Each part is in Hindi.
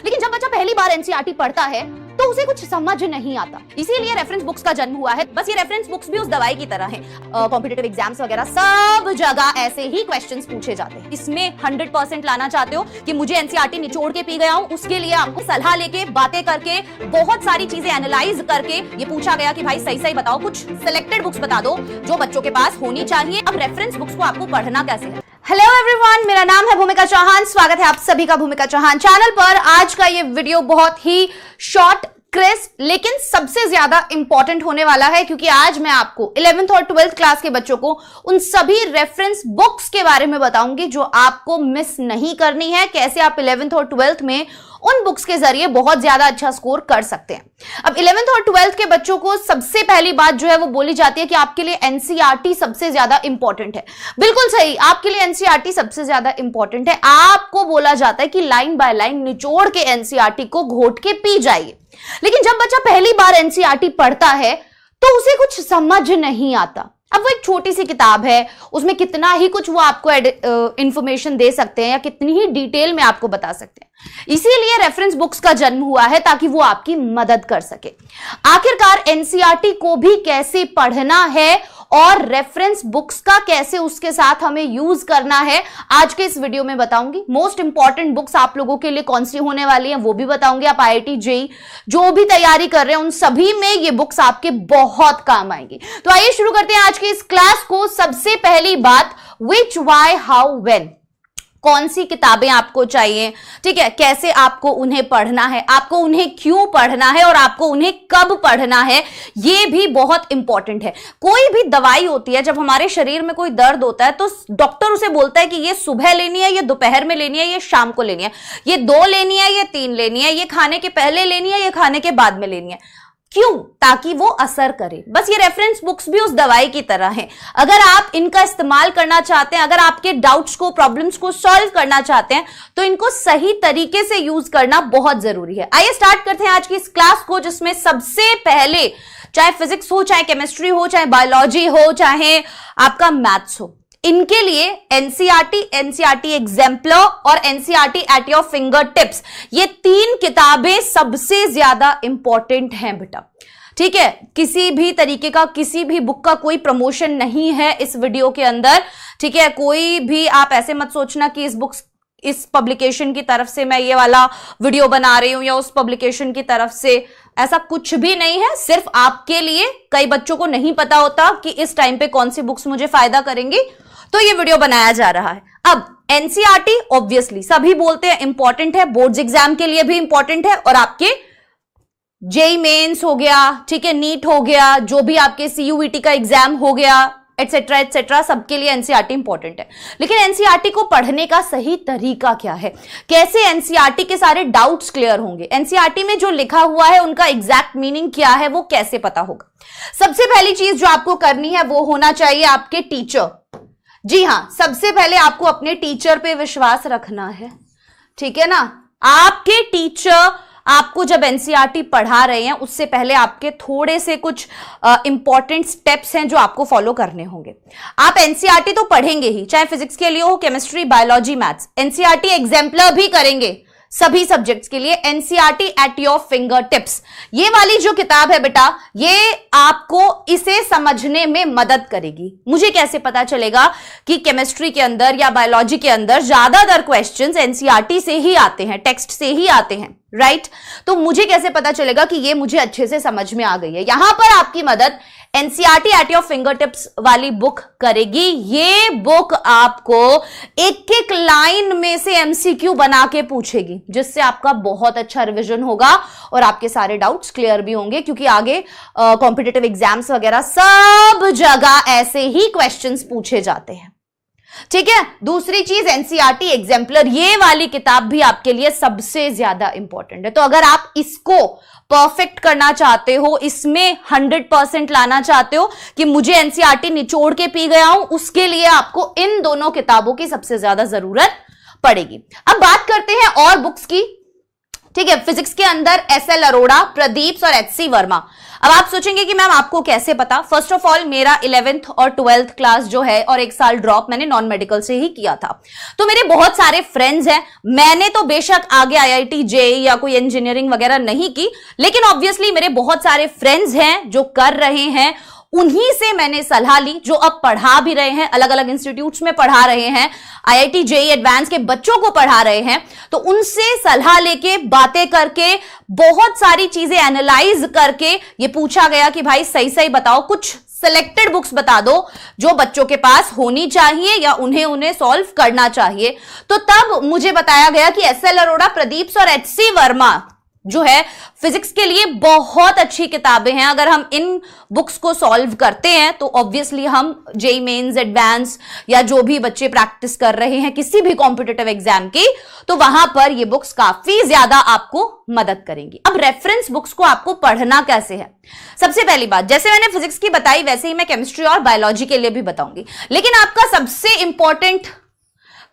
लेकिन जब बच्चा पहली बार एनसीईआरटी पढ़ता है तो उसे कुछ समझ नहीं आता, इसीलिए रेफरेंस बुक्स का जन्म हुआ है। बस ये रेफरेंस बुक्स भी उस दवाई की तरह हैं। कॉम्पिटिटिव एग्जाम्स वगैरह सब जगह ऐसे ही क्वेश्चंस पूछे जाते हैं। इसमें 100% लाना चाहते हो कि मुझे एनसीईआरटी निचोड़ के पी गया हूं, उसके लिए आपको सलाह लेके, बातें करके, बहुत सारी चीजें एनालाइज करके ये पूछा गया कि भाई सही सही बताओ, कुछ सिलेक्टेड बुक्स बता दो जो बच्चों के पास होनी चाहिए। अब रेफरेंस बुक्स को आपको पढ़ना कैसे है? हेलो एवरीवन, मेरा नाम है भूमिका चौहान। स्वागत है आप सभी का भूमिका चौहान चैनल पर। आज का ये वीडियो बहुत ही शॉर्ट, क्रिस्प, लेकिन सबसे ज्यादा इंपॉर्टेंट होने वाला है, क्योंकि आज मैं आपको 11th और 12th क्लास के बच्चों को उन सभी रेफरेंस बुक्स के बारे में बताऊंगी जो आपको मिस नहीं करनी है। कैसे आप 11th और 12th में उन बुक्स के जरिए बहुत ज्यादा अच्छा स्कोर कर सकते हैं। अब 11th और 12th के बच्चों को सबसे पहली बात जो है वो बोली जाती है कि आपके लिए एनसीईआरटी सबसे ज्यादा इंपॉर्टेंट है। बिल्कुल सही, आपके लिए एनसीईआरटी सबसे ज्यादा इंपॉर्टेंट है। आपको बोला जाता है कि लाइन बाय लाइन निचोड़ के एनसीईआरटी को घोट के पी जाइए। लेकिन जब बच्चा पहली बार एनसीईआरटी पढ़ता है तो उसे कुछ समझ नहीं आता। अब वो एक छोटी सी किताब है, उसमें कितना ही कुछ वो आपको इंफॉर्मेशन दे सकते हैं या कितनी ही डिटेल में आपको बता सकते हैं। इसीलिए रेफरेंस बुक्स का जन्म हुआ है ताकि वो आपकी मदद कर सके। आखिरकार एनसीईआरटी को भी कैसे पढ़ना है और रेफरेंस बुक्स का कैसे उसके साथ हमें यूज करना है, आज के इस वीडियो में बताऊंगी। मोस्ट इंपॉर्टेंट बुक्स आप लोगों के लिए कौन सी होने वाली हैं वो भी बताऊंगी। आप आईआईटी जेईई जो भी तैयारी कर रहे हैं उन सभी में ये बुक्स आपके बहुत काम आएंगी। तो आइए शुरू करते हैं आज की इस क्लास को। सबसे पहली बात, व्हिच, व्हाई, हाउ, व्हेन, कौन सी किताबें आपको चाहिए, ठीक है, कैसे आपको उन्हें पढ़ना है, आपको उन्हें क्यों पढ़ना है और आपको उन्हें कब पढ़ना है, ये भी बहुत इंपॉर्टेंट है। कोई भी दवाई होती है, जब हमारे शरीर में कोई दर्द होता है तो डॉक्टर उसे बोलता है कि ये सुबह लेनी है, ये दोपहर में लेनी है, ये शाम को लेनी है, ये 2 लेनी है, ये 3 लेनी है, ये खाने के पहले लेनी है, ये खाने के बाद में लेनी है। क्यों? ताकि वो असर करे। बस ये रेफरेंस बुक्स भी उस दवाई की तरह हैं। अगर आप इनका इस्तेमाल करना चाहते हैं, अगर आपके डाउट्स को, प्रॉब्लम्स को सॉल्व करना चाहते हैं, तो इनको सही तरीके से यूज करना बहुत जरूरी है। आइए स्टार्ट करते हैं आज की इस क्लास को, जिसमें सबसे पहले, चाहे फिजिक्स हो, चाहे केमिस्ट्री हो, चाहे बायोलॉजी हो, चाहे आपका मैथ्स हो, इनके लिए एनसीईआरटी एग्जाम्पलर और NCERT at your finger tips, ये 3 किताबें सबसे ज्यादा इंपॉर्टेंट हैं बेटा। ठीक है, किसी भी तरीके का, किसी भी बुक का कोई प्रमोशन नहीं है इस वीडियो के अंदर। ठीक है, कोई भी आप ऐसे मत सोचना कि इस पब्लिकेशन की तरफ से मैं ये वाला वीडियो बना रही हूं या उस पब्लिकेशन की तरफ से, ऐसा कुछ भी नहीं है। सिर्फ आपके लिए, कई बच्चों को नहीं पता होता कि इस टाइम पे कौन सी बुक्स मुझे फायदा करेंगी, तो ये वीडियो बनाया जा रहा है। अब एनसीईआरटी ऑब्वियसली सभी बोलते हैं इंपॉर्टेंट है, बोर्ड्स एग्जाम के लिए भी इंपॉर्टेंट है, और आपके जेईई मेंस हो गया, ठीक है, नीट हो गया, जो भी आपके सीयूईटी का एग्जाम हो गया, एटसेट्रा एटसेट्रा, सबके लिए एनसीईआरटी इंपॉर्टेंट है। लेकिन एनसीईआरटी को पढ़ने का सही तरीका क्या है? कैसे एनसीईआरटी के सारे डाउट्स क्लियर होंगे? एनसीईआरटी में जो लिखा हुआ है उनका एग्जैक्ट मीनिंग क्या है वो कैसे पता होगा? सबसे पहली चीज जो आपको करनी है वो होना चाहिए आपके टीचर। जी हां, सबसे पहले आपको अपने टीचर पे विश्वास रखना है, ठीक है ना। आपके टीचर आपको जब एनसीईआरटी पढ़ा रहे हैं उससे पहले आपके थोड़े से कुछ इंपॉर्टेंट स्टेप्स हैं जो आपको फॉलो करने होंगे। आप एनसीईआरटी तो पढ़ेंगे ही, चाहे फिजिक्स के लिए हो, chemistry, biology, maths. NCERT exemplar भी करेंगे सभी सब्जेक्ट्स के लिए। NCERT at your finger tips, ये वाली जो किताब है बेटा, ये आपको इसे समझने में मदद करेगी। मुझे कैसे पता चलेगा कि केमिस्ट्री के अंदर या बायोलॉजी के अंदर ज्यादातर क्वेश्चंस एनसीईआरटी से ही आते हैं, टेक्स्ट से ही आते हैं, राइट? तो मुझे कैसे पता चलेगा कि ये मुझे अच्छे से समझ में आ गई है? यहां पर आपकी मदद NCERT at your finger tips वाली बुक करेगी। ये बुक आपको एक एक लाइन में से एमसीक्यू बना के पूछेगी, जिससे आपका बहुत अच्छा रिवीजन होगा और आपके सारे डाउट्स क्लियर भी होंगे, क्योंकि आगे कॉम्पिटिटिव एग्जाम्स वगैरह सब जगह ऐसे ही क्वेश्चंस पूछे जाते हैं। ठीक है, दूसरी चीज एनसीईआरटी एग्जाम्पलर, ये वाली किताब भी आपके लिए सबसे ज्यादा इंपॉर्टेंट है। तो अगर आप इसको परफेक्ट करना चाहते हो, इसमें 100% लाना चाहते हो कि मुझे एनसीईआरटी निचोड़ के पी गया हूं, उसके लिए आपको इन दोनों किताबों की सबसे ज्यादा जरूरत पड़ेगी। अब बात करते हैं और बुक्स की। ठीक है, फिजिक्स के अंदर एसएल अरोड़ा, प्रदीप और एचसी वर्मा। अब आप सोचेंगे कि मैम आपको कैसे पता? फर्स्ट ऑफ ऑल मेरा 11th और 12th क्लास जो है और एक साल ड्रॉप मैंने नॉन मेडिकल से ही किया था, तो मेरे बहुत सारे फ्रेंड्स हैं। मैंने तो बेशक आगे आईआईटी जेईई या कोई इंजीनियरिंग वगैरह नहीं की, लेकिन ऑब्वियसली मेरे बहुत सारे फ्रेंड्स हैं जो कर रहे हैं, उन्हीं से मैंने सलाह ली, जो अब पढ़ा भी रहे हैं, अलग अलग इंस्टीट्यूट्स में पढ़ा रहे हैं, आईआईटी जेईई एडवांस के बच्चों को पढ़ा रहे हैं। तो उनसे सलाह लेके, बातें करके, बहुत सारी चीजें एनालाइज करके ये पूछा गया कि भाई सही सही बताओ, कुछ सिलेक्टेड बुक्स बता दो जो बच्चों के पास होनी चाहिए या उन्हें सॉल्व करना चाहिए। तो तब मुझे बताया गया कि एसएल अरोड़ा, प्रदीप और एचसी वर्मा जो है फिजिक्स के लिए बहुत अच्छी किताबें हैं। अगर हम इन बुक्स को सॉल्व करते हैं तो ऑब्वियसली हम जेईई मेंस, एडवांस या जो भी बच्चे प्रैक्टिस कर रहे हैं किसी भी कॉम्पिटिटिव एग्जाम की, तो वहां पर ये बुक्स काफी ज्यादा आपको मदद करेंगी। अब रेफरेंस बुक्स को आपको पढ़ना कैसे है? सबसे पहली बात, जैसे मैंने फिजिक्स की बताई वैसे ही मैं केमिस्ट्री और बायोलॉजी के लिए भी बताऊंगी, लेकिन आपका सबसे इंपॉर्टेंट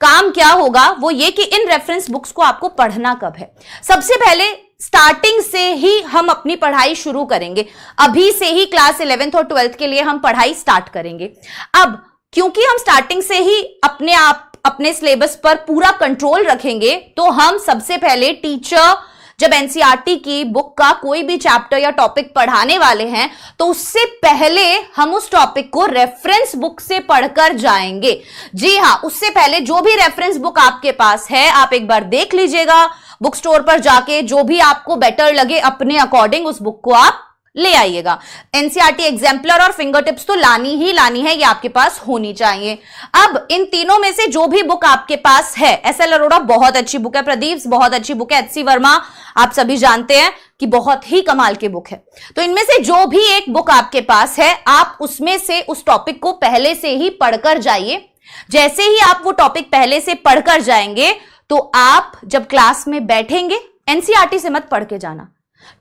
काम क्या होगा वो ये कि इन रेफरेंस बुक्स को आपको पढ़ना कब है। सबसे पहले स्टार्टिंग से ही हम अपनी पढ़ाई शुरू करेंगे, अभी से ही क्लास 11th और 12th के लिए हम पढ़ाई स्टार्ट करेंगे। अब क्योंकि हम स्टार्टिंग से ही अपने सिलेबस पर पूरा कंट्रोल रखेंगे, तो हम सबसे पहले टीचर जब एनसीईआरटी की बुक का कोई भी चैप्टर या टॉपिक पढ़ाने वाले हैं तो उससे पहले हम उस टॉपिक को रेफरेंस बुक से पढ़कर जाएंगे। जी हां, उससे पहले जो भी रेफरेंस बुक आपके पास है आप एक बार देख लीजिएगा, बुक स्टोर पर जाके जो भी आपको बेटर लगे अपने अकॉर्डिंग उस बुक को आप ले आइएगा। एनसीईआरटी एग्जाम्पलर और फिंगर टिप्स तो लानी ही लानी है, ये आपके पास होनी चाहिए। अब इन तीनों में से जो भी बुक आपके पास है, एसएल अरोड़ा बहुत अच्छी बुक है, प्रदीप बहुत अच्छी बुक है, एचसी वर्मा आप सभी जानते हैं कि बहुत ही कमाल की बुक है, तो इनमें से जो भी एक बुक आपके पास है आप उसमें से उस टॉपिक को पहले से ही पढ़कर जाइए। जैसे ही आप वो टॉपिक पहले से पढ़कर जाएंगे तो आप जब क्लास में बैठेंगे, एनसीईआरटी से मत पढ़ के जाना,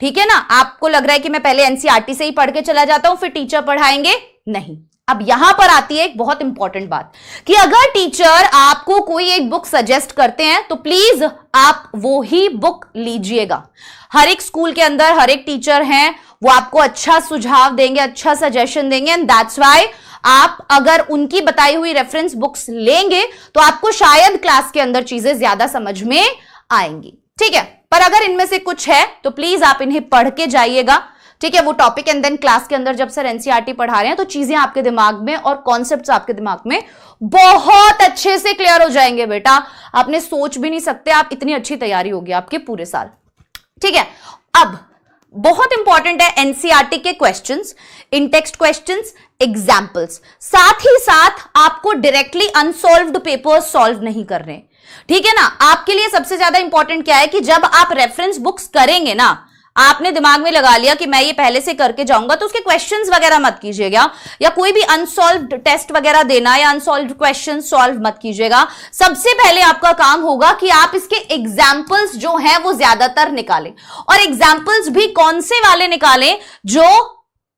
ठीक है ना? आपको लग रहा है कि मैं पहले एनसीईआरटी से ही पढ़ के चला जाता हूं फिर टीचर पढ़ाएंगे, नहीं। अब यहां पर आती है एक बहुत इंपॉर्टेंट बात कि अगर टीचर आपको कोई एक बुक सजेस्ट करते हैं तो प्लीज आप वो ही बुक लीजिएगा। हर एक स्कूल के अंदर हर एक टीचर हैं, वो आपको अच्छा सुझाव देंगे, अच्छा सजेशन देंगे, एंड दैट्स व्हाई आप अगर उनकी बताई हुई रेफरेंस बुक्स लेंगे तो आपको शायद क्लास के अंदर चीजें ज्यादा समझ में आएंगी, ठीक है? पर अगर इनमें से कुछ है तो प्लीज आप इन्हें पढ़ के जाइएगा, ठीक है? वो टॉपिक एंड देन क्लास के अंदर जब सर एनसीईआरटी पढ़ा रहे हैं तो चीजें आपके दिमाग में और कॉन्सेप्ट्स आपके दिमाग में बहुत अच्छे से क्लियर हो जाएंगे बेटा। आपने सोच भी नहीं सकते, आप इतनी अच्छी तैयारी होगी आपके पूरे साल, ठीक है? अब बहुत इंपॉर्टेंट है एनसीईआरटी के क्वेश्चंस, इन टेक्स्ट क्वेश्चंस, एग्जाम्पल्स। साथ ही साथ आपको डायरेक्टली अनसॉल्व्ड पेपर्स सॉल्व नहीं कर रहे, ठीक है ना? आपके लिए सबसे ज्यादा इंपॉर्टेंट क्या है कि जब आप रेफरेंस बुक्स करेंगे ना, आपने दिमाग में लगा लिया कि मैं ये पहले से करके जाऊंगा, तो उसके क्वेश्चंस वगैरह मत कीजिएगा या कोई भी अनसॉल्व्ड टेस्ट वगैरह देना या अनसॉल्व्ड क्वेश्चन सॉल्व मत कीजिएगा। सबसे पहले आपका काम होगा कि आप इसके एग्जाम्पल्स जो हैं वो ज्यादातर निकालें, और एग्जाम्पल्स भी कौन से वाले निकालें? जो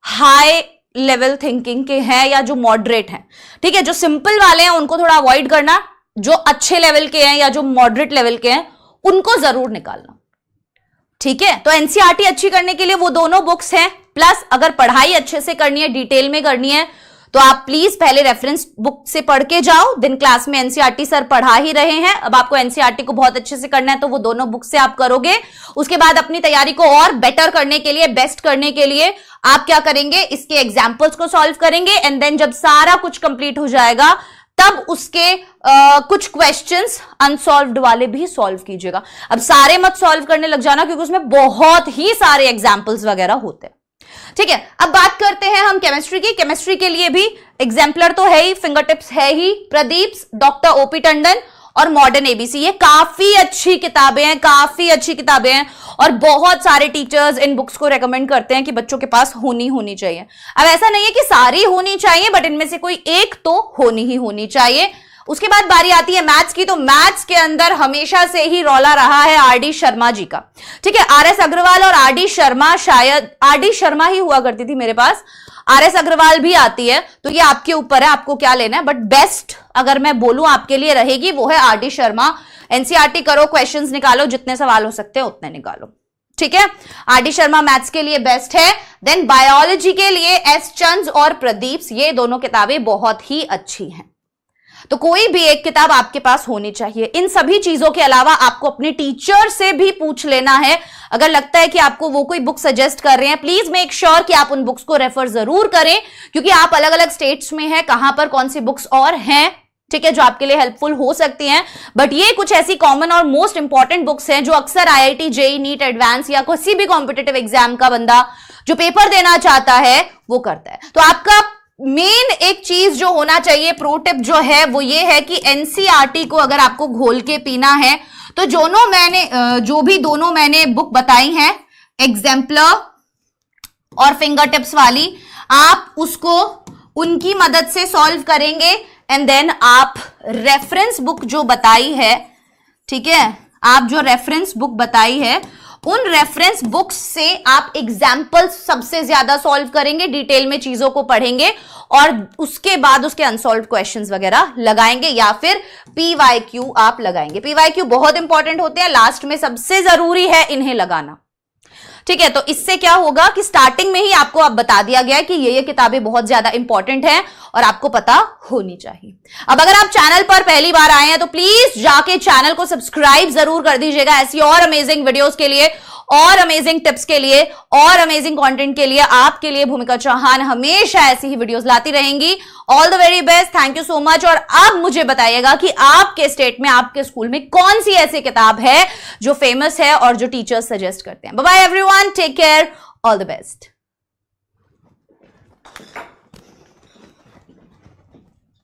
हाई लेवल थिंकिंग के हैं या जो मॉडरेट हैं, ठीक है? जो सिंपल वाले हैं उनको थोड़ा अवॉइड करना, जो अच्छे लेवल के हैं या जो मॉडरेट लेवल के हैं उनको जरूर निकालना, ठीक है? तो एनसीईआरटी अच्छी करने के लिए वो दोनों बुक्स हैं, प्लस अगर पढ़ाई अच्छे से करनी है, डिटेल में करनी है, तो आप प्लीज पहले रेफरेंस बुक से पढ़ के जाओ। दिन क्लास में एनसीईआरटी सर पढ़ा ही रहे हैं, अब आपको एनसीईआरटी को बहुत अच्छे से करना है तो वो दोनों बुक से आप करोगे। उसके बाद अपनी तैयारी को और बेटर करने के लिए, बेस्ट करने के लिए आप क्या करेंगे? इसके एग्जाम्पल्स को सॉल्व करेंगे, एंड देन जब सारा कुछ कंप्लीट हो जाएगा तब उसके कुछ क्वेश्चंस अनसॉल्व्ड वाले भी सॉल्व कीजिएगा। अब सारे मत सॉल्व करने लग जाना क्योंकि उसमें बहुत ही सारे एग्जाम्पल्स वगैरह होते हैं, ठीक है? अब बात करते हैं हम केमिस्ट्री की। केमिस्ट्री के लिए भी एग्जाम्पलर तो है ही, फिंगर टिप्स है ही, प्रदीप, डॉक्टर ओपी टंडन और मॉडर्न एबीसी, ये काफी अच्छी किताबें हैं, काफी अच्छी किताबें हैं, और बहुत सारे टीचर्स इन बुक्स को रेकमेंड करते हैं कि बच्चों के पास होनी चाहिए। अब ऐसा नहीं है कि सारी होनी चाहिए, बट इनमें से कोई एक तो होनी ही होनी चाहिए। उसके बाद बारी आती है मैथ्स की। तो मैथ्स के अंदर हमेशा से ही रौला रहा है आरडी शर्मा जी का, ठीक है। आरएस अग्रवाल और आरडी शर्मा, शायद आरडी शर्मा ही हुआ करती थी मेरे पास, आरएस अग्रवाल भी आती है, तो ये आपके ऊपर है आपको क्या लेना है। बट बेस्ट अगर मैं बोलूं आपके लिए रहेगी वो है आरडी शर्मा। एनसीईआरटी करो, क्वेश्चंस निकालो, जितने सवाल हो सकते हैं उतने निकालो, ठीक है। आरडी शर्मा मैथ्स के लिए बेस्ट है। देन बायोलॉजी के लिए एस चंद और प्रदीप, ये दोनों किताबें बहुत ही अच्छी हैं। तो कोई भी एक किताब आपके पास होनी चाहिए। इन सभी चीजों के अलावा आपको अपने टीचर से भी पूछ लेना है। अगर लगता है कि आपको वो कोई बुक सजेस्ट कर रहे हैं, प्लीज मेक श्योर कि आप उन बुक्स को रेफर जरूर करें, क्योंकि आप अलग अलग स्टेट्स में हैं, कहां पर कौन सी बुक्स और हैं, ठीक है, जो आपके लिए हेल्पफुल हो सकती हैं। बट ये कुछ ऐसी कॉमन और मोस्ट इंपॉर्टेंट बुक्स हैं जो अक्सर आईआईटी, जेईई, नीट, एडवांस या किसी भी कॉम्पिटिटिव एग्जाम का बंदा जो पेपर देना चाहता है वो करता है। तो आपका मेन एक चीज जो होना चाहिए, प्रो टिप जो है वो ये है कि एनसीईआरटी को अगर आपको घोल के पीना है तो जो भी दोनों मैंने बुक बताई हैं, एग्जाम्पलर और फिंगर टिप्स वाली, आप उसको उनकी मदद से सॉल्व करेंगे। एंड देन आप रेफरेंस बुक जो बताई है, ठीक है, आप जो रेफरेंस बुक बताई है उन रेफरेंस बुक्स से आप एग्जाम्पल्स सबसे ज्यादा सॉल्व करेंगे, डिटेल में चीजों को पढ़ेंगे और उसके बाद उसके अनसॉल्व क्वेश्चंस वगैरह लगाएंगे या फिर पीवाईक्यू आप लगाएंगे। पीवाईक्यू बहुत इंपॉर्टेंट होते हैं, लास्ट में सबसे जरूरी है इन्हें लगाना, ठीक है। तो इससे क्या होगा कि स्टार्टिंग में ही आपको अब बता दिया गया है कि ये किताबें बहुत ज्यादा इंपॉर्टेंट हैं और आपको पता होनी चाहिए। अब अगर आप चैनल पर पहली बार आए हैं तो प्लीज जाके चैनल को सब्सक्राइब जरूर कर दीजिएगा, ऐसी और अमेजिंग वीडियोस के लिए और अमेजिंग टिप्स के लिए और अमेजिंग कंटेंट के लिए। आपके लिए भूमिका चौहान हमेशा ऐसी ही वीडियोस लाती रहेंगी। All the very best, thank you so much. और अब मुझे बताइएगा कि आपके स्टेट में, आपके स्कूल में कौन सी ऐसी किताब है जो फेमस है और जो टीचर्स सजेस्ट करते हैं। Bye bye everyone, take care, all the best.